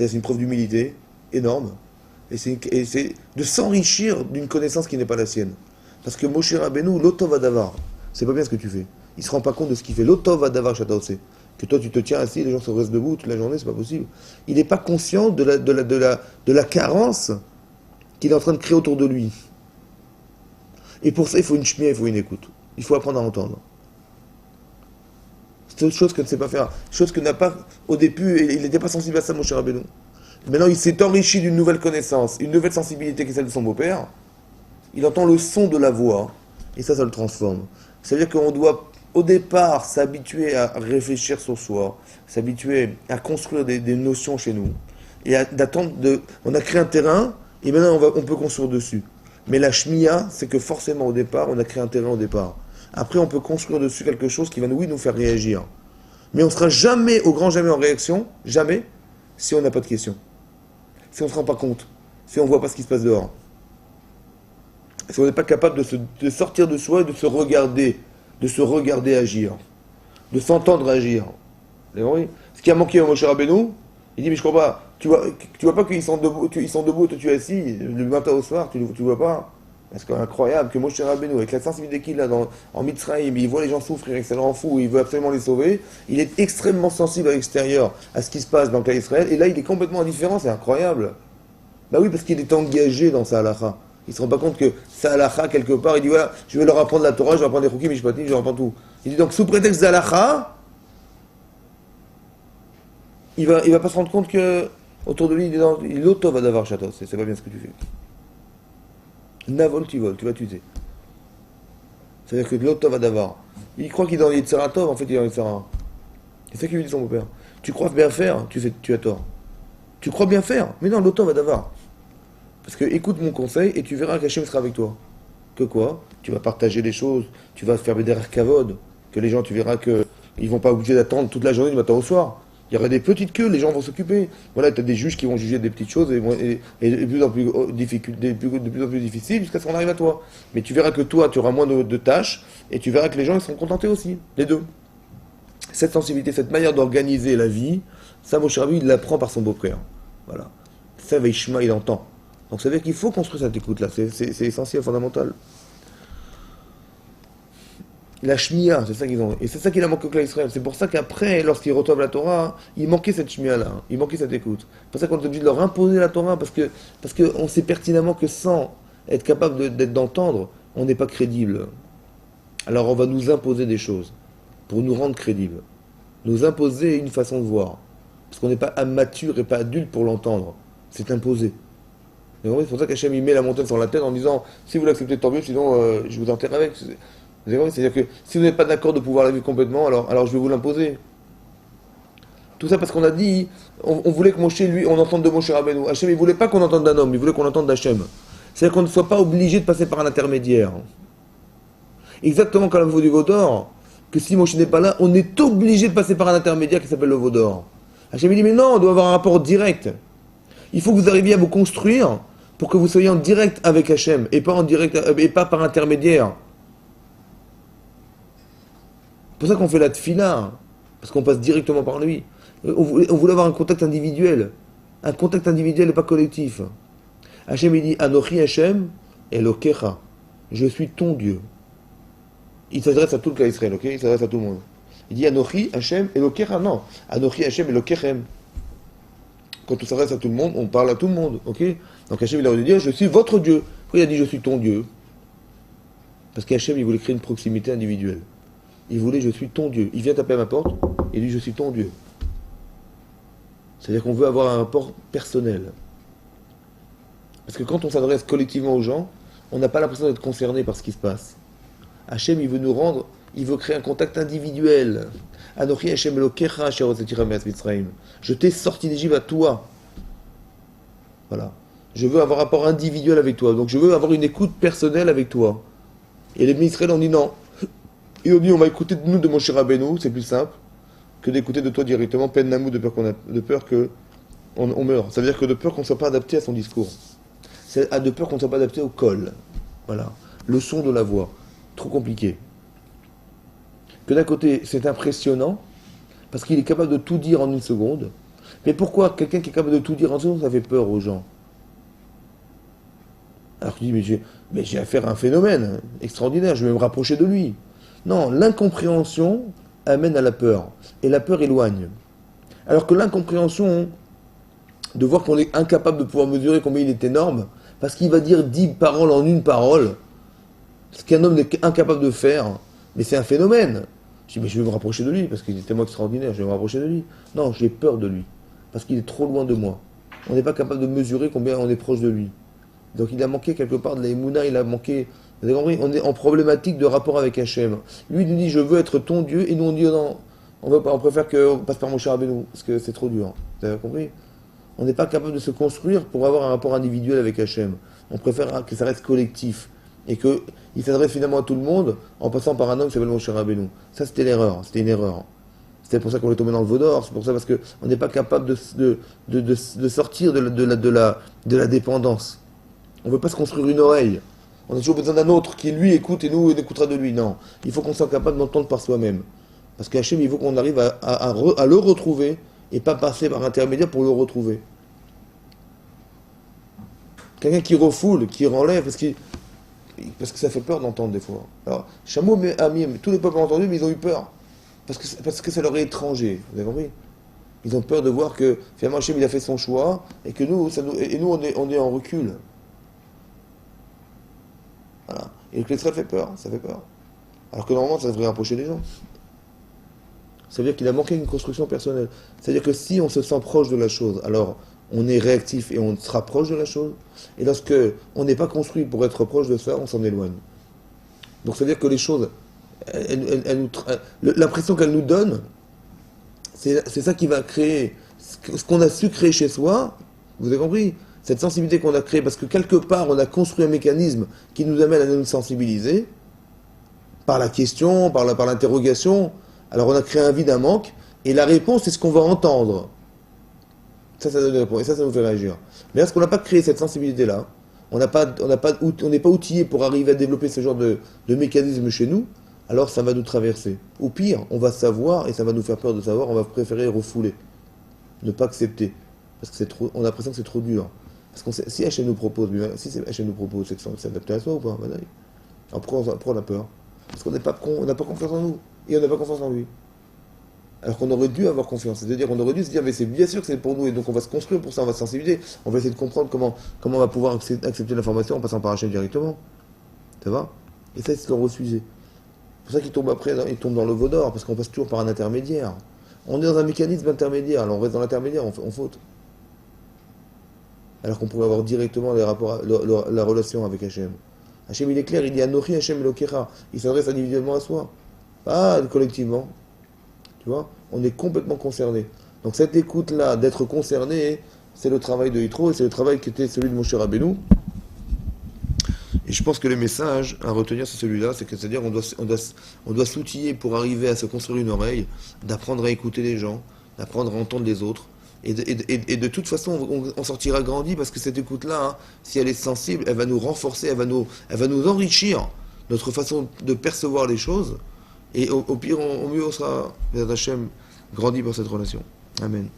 C'est une preuve d'humilité énorme. Et c'est de s'enrichir d'une connaissance qui n'est pas la sienne. Parce que Moshe Rabbeinu, l'otov adavar, c'est pas bien ce que tu fais. Il se rend pas compte de ce qu'il fait. L'otov adavar shataose. Que toi tu te tiens assis, les gens se restent debout toute la journée, c'est pas possible. Il n'est pas conscient de la carence qu'il est en train de créer autour de lui. Et pour ça, il faut une shmia, il faut une écoute. Il faut apprendre à entendre. C'est autre chose que ne sait pas faire. Chose que n'a pas, au début, il n'était pas sensible à ça, Moshe Rabbeinu. Maintenant, il s'est enrichi d'une nouvelle connaissance, une nouvelle sensibilité qui est celle de son beau-père. Il entend le son de la voix, et ça le transforme. C'est-à-dire qu'on doit, au départ, s'habituer à réfléchir sur soi, s'habituer à construire des notions chez nous, et d'attendre de... On a créé un terrain, et maintenant on peut construire dessus. Mais la shmiya, c'est que forcément, au départ, on a créé un terrain au départ. Après, on peut construire dessus quelque chose qui va, oui, nous faire réagir. Mais on ne sera jamais, au grand jamais en réaction, jamais, si on n'a pas de questions. Si on ne se rend pas compte, si on ne voit pas ce qui se passe dehors. Si on n'est pas capable de sortir de soi et de se regarder agir, de s'entendre agir. Vous avez compris ? Ce qui a manqué à Moshe Rabbeinu, il dit, mais je crois pas, tu vois pas qu'ils sont debout, et toi tu es assis, le matin au soir, tu vois pas ? C'est quand même incroyable que Moshe Rabbeinu, avec la sensibilité qu'il a en Mitzrayim, il voit les gens souffrir et que ça le rend fou, il veut absolument les sauver, il est extrêmement sensible à l'extérieur, à ce qui se passe dans le cas d'Israël, et là il est complètement indifférent, c'est incroyable. Bah oui, parce qu'il est engagé dans sa halakha. Il ne se rend pas compte que sa halakha, quelque part, il dit voilà, je vais leur apprendre la Torah, je vais apprendre les Chukim, Mishpatim, je vais apprendre tout. Il dit donc, sous prétexte d'halakha, il va pas se rendre compte que autour de lui, il est l'auto va d'avoir château, c'est pas bien ce que tu fais. Navol, tu vas t'user. C'est-à-dire que l'auto va d'avoir. Il croit qu'il est dans les Tzaratov, en fait il est dans les Tzara. C'est ça qu'il lui dit son beau-père. Tu crois bien faire, tu as tort. Tu crois bien faire, mais non, l'auto va d'avoir. Parce que écoute mon conseil et tu verras qu'Hachem sera avec toi. Que quoi ? Tu vas partager les choses, tu vas faire des kavod, que les gens, tu verras qu'ils ne vont pas obligés d'attendre toute la journée du matin au soir. Il y aura des petites queues, les gens vont s'occuper. Voilà, tu as des juges qui vont juger des petites choses et de plus en plus difficiles jusqu'à ce qu'on arrive à toi. Mais tu verras que toi, tu auras moins de tâches et tu verras que les gens ils seront contentés aussi, les deux. Cette sensibilité, cette manière d'organiser la vie, ça, Moshe Rabbeinu, il l'apprend par son beau-frère. Voilà. Ça, Veishma, il entend. Donc ça veut dire qu'il faut construire cette écoute-là, c'est essentiel, fondamental. La shmiya, c'est ça qu'ils ont. Et c'est ça qu'il a manqué au clan Israël. C'est pour ça qu'après, lorsqu'ils reçoivent la Torah, il manquait cette shmiya-là, il manquait cette écoute. C'est pour ça qu'on est obligé de leur imposer la Torah, parce qu'on sait pertinemment que sans être capable d'entendre, on n'est pas crédible. Alors on va nous imposer des choses, pour nous rendre crédibles. Nous imposer une façon de voir. Parce qu'on n'est pas mature et pas adulte pour l'entendre. C'est imposé. C'est pour ça qu'Hachem il met la montagne sur la tête en disant si vous l'acceptez tant mieux, sinon je vous enterre avec. C'est-à-dire que si vous n'êtes pas d'accord de pouvoir la vivre complètement, alors je vais vous l'imposer. Tout ça parce qu'on a dit, on voulait que Moshe, lui, on entende de Moshe Rabbeinu. Hachem, il ne voulait pas qu'on entende d'un homme, il voulait qu'on entende d'Hachem. C'est-à-dire qu'on ne soit pas obligé de passer par un intermédiaire. Exactement comme le veau du veau d'or, que si Moshe n'est pas là, on est obligé de passer par un intermédiaire qui s'appelle le veau d'or. Hachem il dit mais non, on doit avoir un rapport direct. Il faut que vous arriviez à vous construire pour que vous soyez en direct avec Hachem et pas en direct et pas par intermédiaire. C'est pour ça qu'on fait la tfila, parce qu'on passe directement par lui. On voulait avoir un contact individuel et pas collectif. Hachem il dit Anochi Hachem Elokecha, je suis ton Dieu. Il s'adresse à tout le cas Israël, ok ? Il s'adresse à tout le monde. Il dit Anochi Hachem Elokecha, non. Anochi Hachem Elokechem. Quand on s'adresse à tout le monde, on parle à tout le monde, ok ? Donc Hachem il a dû dire je suis votre Dieu. Pourquoi il a dit je suis ton Dieu ? Parce qu'Hachem il voulait créer une proximité individuelle. Il voulait je suis ton Dieu. Il vient taper à ma porte, il dit je suis ton Dieu. C'est-à-dire qu'on veut avoir un rapport personnel. Parce que quand on s'adresse collectivement aux gens, on n'a pas l'impression d'être concerné par ce qui se passe. Hachem, il veut nous rendre, il veut créer un contact individuel. Anochi Hachem Elokecha asher hotzetira me'eretz Mitzrayim. Je t'ai sorti d'Égypte à toi. Voilà. Je veux avoir un rapport individuel avec toi. Donc je veux avoir une écoute personnelle avec toi. Et les Israël ont dit non. Ils ont dit on va écouter de nous de Moshe Rabbeinu, c'est plus simple que d'écouter de toi directement, peine d'amour, de peur qu'on meure. Ça veut dire que de peur qu'on ne soit pas adapté à son discours. C'est de peur qu'on ne soit pas adapté au col. Voilà. Le son de la voix. Trop compliqué. Que d'un côté, c'est impressionnant, parce qu'il est capable de tout dire en une seconde, Mais pourquoi quelqu'un qui est capable de tout dire en dessous, ça fait peur aux gens? Alors tu dis, mais j'ai affaire à un phénomène extraordinaire, je vais me rapprocher de lui. Non, l'incompréhension amène à la peur. Et la peur éloigne. Alors que l'incompréhension, de voir qu'on est incapable de pouvoir mesurer combien il est énorme, parce qu'il va dire 10 paroles en une parole, ce qu'un homme n'est incapable de faire, mais c'est un phénomène. Je dis, mais je vais me rapprocher de lui, parce qu'il est tellement extraordinaire, je vais me rapprocher de lui. Non, j'ai peur de lui, parce qu'il est trop loin de moi. On n'est pas capable de mesurer combien on est proche de lui. Donc il a manqué quelque part de la Emouna, il a manqué... Vous avez compris? On est en problématique de rapport avec Hachem. Lui, il nous dit, je veux être ton Dieu, et nous on dit, oh non, on veut pas, on préfère qu'on passe par Moshe Rabbeinu, parce que c'est trop dur. Vous avez compris? On n'est pas capable de se construire pour avoir un rapport individuel avec Hachem. On préfère que ça reste collectif. Et qu'il s'adresse finalement à tout le monde en passant par un homme qui s'appelle Moshe Rabbeinu. Ça, c'était l'erreur. C'était une erreur. C'était pour ça qu'on est tombé dans le veau d'or. C'est pour ça parce qu'on n'est pas capable de sortir de la dépendance. On ne veut pas se construire une oreille. On a toujours besoin d'un autre qui, lui, écoute et nous, on écoutera de lui. Non. Il faut qu'on soit capable d'entendre par soi-même. Parce qu'Hachem, il faut qu'on arrive à le retrouver et pas passer par intermédiaire pour le retrouver. Quelqu'un qui refoule, qui renlève, parce que ça fait peur d'entendre des fois. Alors, Chameau, Amim, tous les peuples ont entendu, mais ils ont eu peur. Parce que ça leur est étranger. Vous avez compris? Ils ont peur de voir que finalement Hachem il a fait son choix et que nous, on est en recul. Voilà. Et le Klétzral fait peur, ça fait peur. Alors que normalement, ça devrait rapprocher les gens. Ça veut dire qu'il a manqué une construction personnelle. C'est-à-dire que si on se sent proche de la chose, alors on est réactif et on se rapproche de la chose. Et lorsque on n'est pas construit pour être proche de ça, on s'en éloigne. Donc ça veut dire que les choses, l'impression qu'elles nous donnent, c'est ça qui va créer ce qu'on a su créer chez soi. Vous avez compris? Cette sensibilité qu'on a créée, parce que quelque part on a construit un mécanisme qui nous amène à nous sensibiliser par la question, par l'interrogation. Alors on a créé un vide, un manque, et la réponse c'est ce qu'on va entendre. Ça donne une réponse, et ça nous fait réagir. Mais lorsqu'on n'a pas créé cette sensibilité-là, on n'est pas outillé pour arriver à développer ce genre de mécanisme chez nous, alors ça va nous traverser. Ou pire, on va savoir, et ça va nous faire peur de savoir, on va préférer refouler, ne pas accepter, parce que on a l'impression que c'est trop dur. Parce que si Hachem nous propose, Hachem nous propose, c'est que ça s'adapte à soi ou pas? Alors pourquoi on a peur? Parce qu'on n'a pas confiance en nous, et on n'a pas confiance en lui. Alors qu'on aurait dû avoir confiance, c'est-à-dire qu'on aurait dû se dire mais c'est bien sûr que c'est pour nous et donc on va se construire pour ça, on va se sensibiliser, on va essayer de comprendre comment on va pouvoir accepter l'information en passant par Hachem directement. Ça va? Et ça, c'est le refusé. C'est pour ça qu'il tombe après, il tombe dans le veau d'or, parce qu'on passe toujours par un intermédiaire. On est dans un mécanisme intermédiaire, alors on reste dans l'intermédiaire, on faute. Alors qu'on pourrait avoir directement les rapports, la relation avec Hachem. Hachem il est clair, il dit Anochi Hachem Elokecha, il s'adresse individuellement à soi, pas collectivement. Tu vois, on est complètement concerné. Donc cette écoute-là, d'être concerné, c'est le travail de Yitro, et c'est le travail qui était celui de Moshe Rabbeinu. Et je pense que le message à retenir, c'est celui-là, c'est-à-dire on doit s'outiller pour arriver à se construire une oreille, d'apprendre à écouter les gens, d'apprendre à entendre les autres. Et de toute façon, on sortira grandi, parce que cette écoute-là, hein, si elle est sensible, elle va nous renforcer, elle va nous enrichir notre façon de percevoir les choses. Et au pire, au mieux, on sera, Hachem, grandi par cette relation. Amen.